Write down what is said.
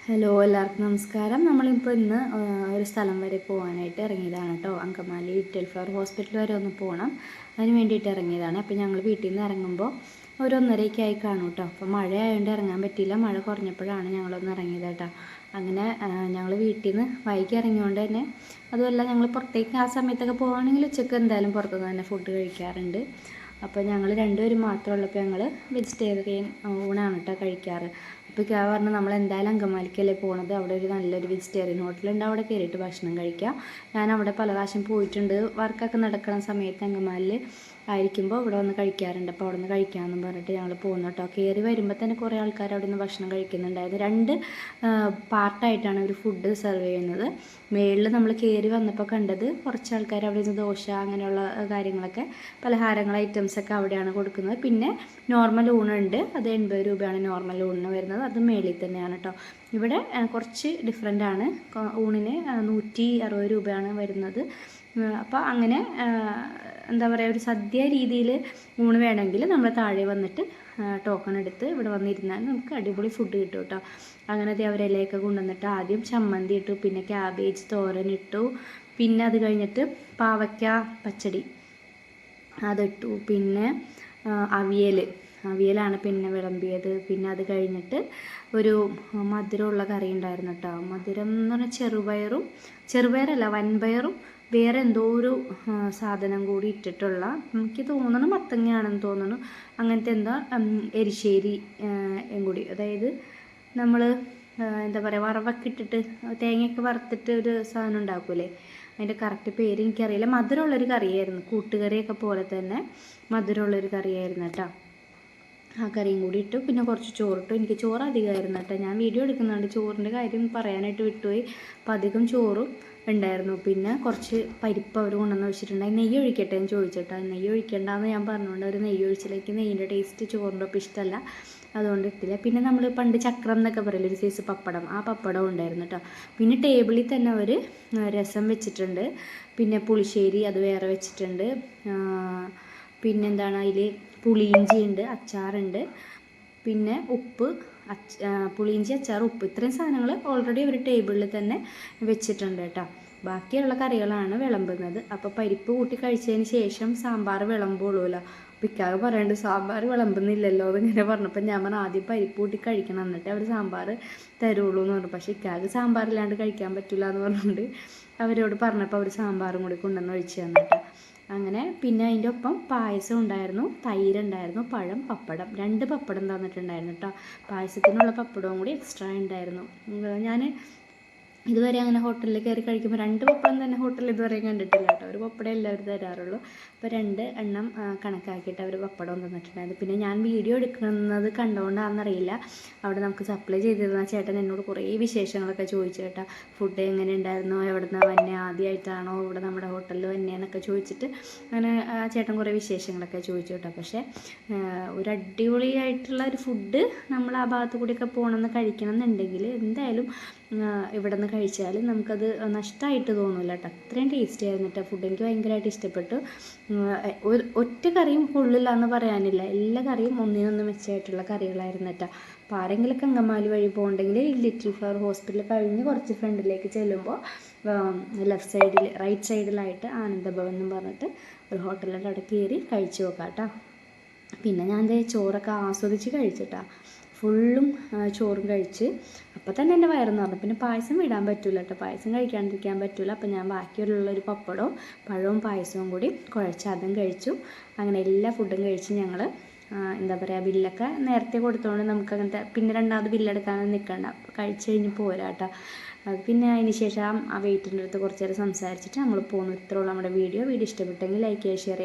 Hello, എല്ലാവർക്കും നമസ്കാരം. നമ്മളിപ്പോൾ ഇന്ന് ഒരു സ്ഥലം വരെ പോകാനായിട്ട് ഇറങ്ങിയതാണ് കേട്ടോ. അങ്കമാലി ലിറ്റിൽ ഫ്ലവർ ഹോസ്പിറ്റൽ വരെ ഒന്ന് പോകണം, അതിന് വേണ്ടിയിട്ട് ഇറങ്ങിയതാണ്. അപ്പോൾ ഞങ്ങൾ വീട്ടിൽ നിന്ന് ഇറങ്ങുമ്പോൾ ഒരു 1:30 ആയി കാണും കേട്ടോ. അപ്പോൾ മഴ ആയതുകൊണ്ട് ഇറങ്ങാൻ പറ്റിയില്ല. മഴ കുറഞ്ഞപ്പോഴാണ് ഞങ്ങളൊന്ന് ഇറങ്ങിയത് കേട്ടോ. അങ്ങനെ ഞങ്ങൾ വീട്ടിൽ നിന്ന് വൈകി ഇറങ്ങിയോണ്ട് തന്നെ, അതുമല്ല ഞങ്ങൾ പുറത്തേക്ക് ആ സമയത്തൊക്കെ പോവുകയാണെങ്കിൽ ഉച്ചയ്ക്ക് എന്തായാലും പുറത്തുനിന്ന് തന്നെ ഫുഡ് കഴിക്കാറുണ്ട്. അപ്പോൾ ഞങ്ങൾ രണ്ടുപേരും മാത്രമുള്ളപ്പോൾ ഞങ്ങൾ വെജിറ്റേറിയൻ ഊണാണ് കേട്ടോ കഴിക്കാറ്. അപ്പോൾ ക്യാ പറഞ്ഞു നമ്മൾ എന്തായാലും അങ്കമാലിക്കല്ലേ പോണത്, അവിടെ ഒരു നല്ലൊരു വെജിറ്റേറിയൻ ഹോട്ടലുണ്ട്, അവിടെ കയറിയിട്ട് ഭക്ഷണം കഴിക്കാം. ഞാൻ അവിടെ പല പ്രാവശ്യം പോയിട്ടുണ്ട്. വർക്കൊക്കെ നടക്കുന്ന സമയത്ത് അങ്കമാലിൽ ആയിരിക്കുമ്പോൾ ഇവിടെ വന്ന് കഴിക്കാറുണ്ട്. അപ്പോൾ അവിടെ നിന്ന് കഴിക്കാമെന്നും പറഞ്ഞിട്ട് ഞങ്ങൾ പോകുന്നു കേട്ടോ. കയറി വരുമ്പോൾ തന്നെ കുറേ ആൾക്കാർ അവിടെ നിന്ന് ഭക്ഷണം കഴിക്കുന്നുണ്ടായിരുന്നു. 2 പാർട്ടായിട്ടാണ് ഒരു ഫുഡ് സെർവ് ചെയ്യുന്നത്. മേളിൽ നമ്മൾ കയറി വന്നപ്പോൾ കണ്ടത് കുറച്ച് ആൾക്കാർ അവിടെ നിന്ന് ദോശ അങ്ങനെയുള്ള കാര്യങ്ങളൊക്കെ, പലഹാരങ്ങൾ ഐറ്റംസൊക്കെ അവിടെയാണ് കൊടുക്കുന്നത്. പിന്നെ നോർമൽ ഊണുണ്ട്, അത് 80 രൂപയാണ് നോർമൽ ഊണിന് വരുന്നത്. അത് മേളിൽ തന്നെയാണ് കേട്ടോ. ഇവിടെ കുറച്ച് ഡിഫറെൻ്റ് ആണ്. ഊണിന് 160 രൂപയാണ് വരുന്നത്. അപ്പോൾ അങ്ങനെ എന്താ പറയുക, ഒരു സദ്യ രീതിയിൽ ഊണ് വേണമെങ്കിൽ നമ്മൾ താഴെ വന്നിട്ട് ടോക്കൺ എടുത്ത് ഇവിടെ വന്നിരുന്നാൽ നമുക്ക് അടിപൊളി ഫുഡ് കിട്ടും കേട്ടോ. അങ്ങനത്തെ അവരിലേക്ക് കൊണ്ടുവന്നിട്ട് ആദ്യം ചമ്മന്തി ഇട്ടു, പിന്നെ ക്യാബേജ് തോരൻ ഇട്ടു, പിന്നെ അത് കഴിഞ്ഞിട്ട് പാവയ്ക്ക പച്ചടി അതിട്ടു, പിന്നെ അവിയലാണ് പിന്നെ വിളമ്പിയത്. പിന്നെ അത് കഴിഞ്ഞിട്ട് ഒരു മധുരമുള്ള കറി ഉണ്ടായിരുന്നു കേട്ടോ. മധുരം എന്ന് പറഞ്ഞാൽ ചെറുപയറല്ല, വൻപയറും വേറെ എന്തോ ഒരു സാധനം കൂടി ഇട്ടിട്ടുള്ള, എനിക്ക് തോന്നുന്നു മത്തങ്ങയാണെന്ന് തോന്നുന്നു, അങ്ങനത്തെ എന്താ എരിശ്ശേരി കൂടി. അതായത് നമ്മൾ എന്താ പറയുക, വറവൊക്കെ ഇട്ടിട്ട് തേങ്ങയൊക്കെ വറുത്തിട്ട് ഒരു സാധനം ഉണ്ടാക്കൂലേ, അതിൻ്റെ കറക്റ്റ് പേര് എനിക്കറിയില്ല. മധുരമുള്ളൊരു കറിയായിരുന്നു, കൂട്ടുകറിയൊക്കെ പോലെ തന്നെ മധുരമുള്ളൊരു കറിയായിരുന്നു കേട്ടോ. ആ കറിയും കൂടി ഇട്ടു, പിന്നെ കുറച്ച് ചോറിട്ടു. എനിക്ക് ചോറ് അധികമായിരുന്നു കേട്ടോ. ഞാൻ വീഡിയോ എടുക്കുന്നുണ്ട്, ചോറിൻ്റെ കാര്യം പറയാനായിട്ട് വിട്ടുപോയി. അപ്പോൾ അധികം ചോറും ഉണ്ടായിരുന്നു. പിന്നെ കുറച്ച് പരിപ്പ് അവർ കൊണ്ടുവന്ന് വെച്ചിട്ടുണ്ടായി. നെയ്യ് ഒഴിക്കട്ടെ എന്ന് ചോദിച്ചിട്ടോ. നെയ്യ് ഒഴിക്കേണ്ടെന്ന് ഞാൻ പറഞ്ഞുകൊണ്ട് അവർ നെയ്യ് ഒഴിച്ചിലേക്ക് നെയ്യിൻ്റെ ടേസ്റ്റ് ചോറിൻ്റെ ഒപ്പം ഇഷ്ടമല്ല, അതുകൊണ്ട് ഇട്ടില്ല. പിന്നെ നമ്മൾ പണ്ട് ചക്രം എന്നൊക്കെ പറയില്ല, ഒരു സൈസ് പപ്പടം, ആ പപ്പടം ഉണ്ടായിരുന്നു കേട്ടോ. പിന്നെ ടേബിളിൽ തന്നെ അവർ രസം വെച്ചിട്ടുണ്ട്, പിന്നെ പുളിശ്ശേരി അത് വേറെ വെച്ചിട്ടുണ്ട്, പിന്നെന്താണ് അതിൽ പുളിയിഞ്ചി ഉണ്ട്, അച്ചാറുണ്ട്, പിന്നെ ഉപ്പ്, പുളിയിഞ്ചി, അച്ചാർ, ഉപ്പ്, ഇത്രയും സാധനങ്ങൾ ഓൾറെഡി അവർ ടേബിളിൽ തന്നെ വെച്ചിട്ടുണ്ട് കേട്ടോ. ബാക്കിയുള്ള കറികളാണ് വിളമ്പുന്നത്. അപ്പോൾ പരിപ്പ് കൂട്ടി കഴിച്ചതിന് ശേഷം സാമ്പാർ വിളമ്പുള്ളൂല്ലോ. അപ്പോൾ ഇക്കാവ് പറയുന്നുണ്ട് സാമ്പാർ വിളമ്പുന്നില്ലല്ലോ എന്നിങ്ങനെ പറഞ്ഞപ്പോൾ ഞാൻ പറഞ്ഞു ആദ്യം പരിപ്പ് കൂട്ടി കഴിക്കണം, എന്നിട്ട് അവർ സാമ്പാർ തരുള്ളൂ എന്ന് പറഞ്ഞു. പക്ഷേ ഇക്കാവ് സാമ്പാറില്ലാണ്ട് കഴിക്കാൻ പറ്റില്ല എന്ന് പറഞ്ഞുകൊണ്ട് അവരോട് പറഞ്ഞപ്പോൾ അവർ സാമ്പാറും കൂടി കൊണ്ടുവന്ന് ഒഴിച്ച് തന്നിട്ട് അങ്ങനെ. പിന്നെ അതിൻ്റെ ഒപ്പം പായസം ഉണ്ടായിരുന്നു, തൈര് ഉണ്ടായിരുന്നു, പഴം, പപ്പടം, 2 പപ്പടം തന്നിട്ടുണ്ടായിരുന്നു കേട്ടോ. പായസത്തിനുള്ള പപ്പടവും കൂടി എക്സ്ട്രാ ഉണ്ടായിരുന്നു. ഞാൻ ഇതുവരെ അങ്ങനെ ഹോട്ടലിൽ കയറി കഴിക്കുമ്പോൾ 2 പപ്പടം തന്നെ ഹോട്ടലിൽ ഇതുവരെ കണ്ടിട്ടില്ല കേട്ടോ. ഒരു പപ്പടം എല്ലാവരും തരാറുള്ളൂ. അപ്പോൾ 2 എണ്ണം കണക്കാക്കിയിട്ട് അവർ പപ്പടം തന്നിട്ടുണ്ടായിരുന്നു. പിന്നെ ഞാൻ വീഡിയോ എടുക്കുന്നത് കണ്ടുകൊണ്ടാണെന്നറിയില്ല, അവിടെ നമുക്ക് സപ്ലൈ ചെയ്തിരുന്ന ചേട്ടൻ എന്നോട് കുറേ വിശേഷങ്ങളൊക്കെ ചോദിച്ചു കേട്ടോ. ഫുഡ് എങ്ങനെ ഉണ്ടായിരുന്നു, എവിടെ നിന്നാണ് വന്നെ, ആദ്യമായിട്ടാണോ ഇവിടെ നമ്മുടെ ഹോട്ടലിൽ വന്നേന്നൊക്കെ ചോദിച്ചിട്ട് അങ്ങനെ ആ ചേട്ടൻ കുറേ വിശേഷങ്ങളൊക്കെ ചോദിച്ചു കേട്ടോ. പക്ഷേ ഒരു അടിപൊളിയായിട്ടുള്ള ഒരു ഫുഡ് നമ്മൾ ആ ഭാഗത്തു കൂടിയൊക്കെ പോകണമെന്ന് കഴിക്കണം എന്നുണ്ടെങ്കിൽ എന്തായാലും ഇവിടെ നിന്ന് കഴിച്ചാൽ നമുക്കത് നഷ്ടമായിട്ട് തോന്നില്ല കേട്ടോ. അത്രയും ടേസ്റ്റി ആയിരുന്നു കേട്ടോ ഫുഡ്. എനിക്ക് ഭയങ്കരമായിട്ട് ഇഷ്ടപ്പെട്ടു. ഒറ്റ കറിയും കൊള്ളില്ല എന്ന് പറയാനില്ല, എല്ലാ കറിയും ഒന്നിനൊന്ന് മെച്ചമായിട്ടുള്ള കറികളായിരുന്നു കേട്ടോ. അപ്പോൾ ആരെങ്കിലുമൊക്കെ അങ്കമാലി വഴി പോകണമെങ്കിൽ ലിറ്റിൽ ഫ്ലവർ ഹോസ്പിറ്റൽ കഴിഞ്ഞ് കുറച്ച് ഫ്രണ്ടിലേക്ക് ചെല്ലുമ്പോൾ ലെഫ്റ്റ് സൈഡിൽ റൈറ്റ് സൈഡിലായിട്ട് ആനന്ദഭവൻ എന്ന് പറഞ്ഞിട്ട് ഒരു ഹോട്ടലിൻ്റെ അവിടെ കയറി കഴിച്ച് നോക്കാം കേട്ടോ. പിന്നെ ഞാൻ ചോറൊക്കെ ആസ്വദിച്ച് കഴിച്ചിട്ടാ, ഫുള്ളും ചോറും കഴിച്ച് അപ്പോൾ തന്നെ എൻ്റെ വയറെന്ന് പറഞ്ഞു. പിന്നെ പായസം വിടാൻ പറ്റില്ല കേട്ടോ, പായസം കഴിക്കാണ്ടിരിക്കാൻ പറ്റില്ല. അപ്പോൾ ഞാൻ ബാക്കിയുള്ളൊരു പപ്പടവും പഴവും പായസവും കൂടി കുഴച്ച് അതും കഴിച്ചു. അങ്ങനെ എല്ലാ ഫുഡും കഴിച്ച് ഞങ്ങൾ എന്താ പറയുക, ബില്ലൊക്കെ നേരത്തെ കൊടുത്തുകൊണ്ട് നമുക്ക് അങ്ങനത്തെ പിന്നെ രണ്ടാമത് ബില്ലെടുക്കാനൊന്നും നിൽക്കണ്ട, കഴിച്ച് കഴിഞ്ഞ് പോരാ കേട്ടോ. പിന്നെ അതിന് ശേഷം ആ വെയിറ്റിൻ്റെ അടുത്ത് കുറച്ച് നേരം സംസാരിച്ചിട്ട് നമ്മൾ പോകുന്നു. ഇത്രയുള്ള നമ്മുടെ വീഡിയോ ഇഷ്ടപ്പെട്ടെങ്കിൽ ലൈക്ക് ചെയ്യുക, ഷെയർ ചെയ്യുക.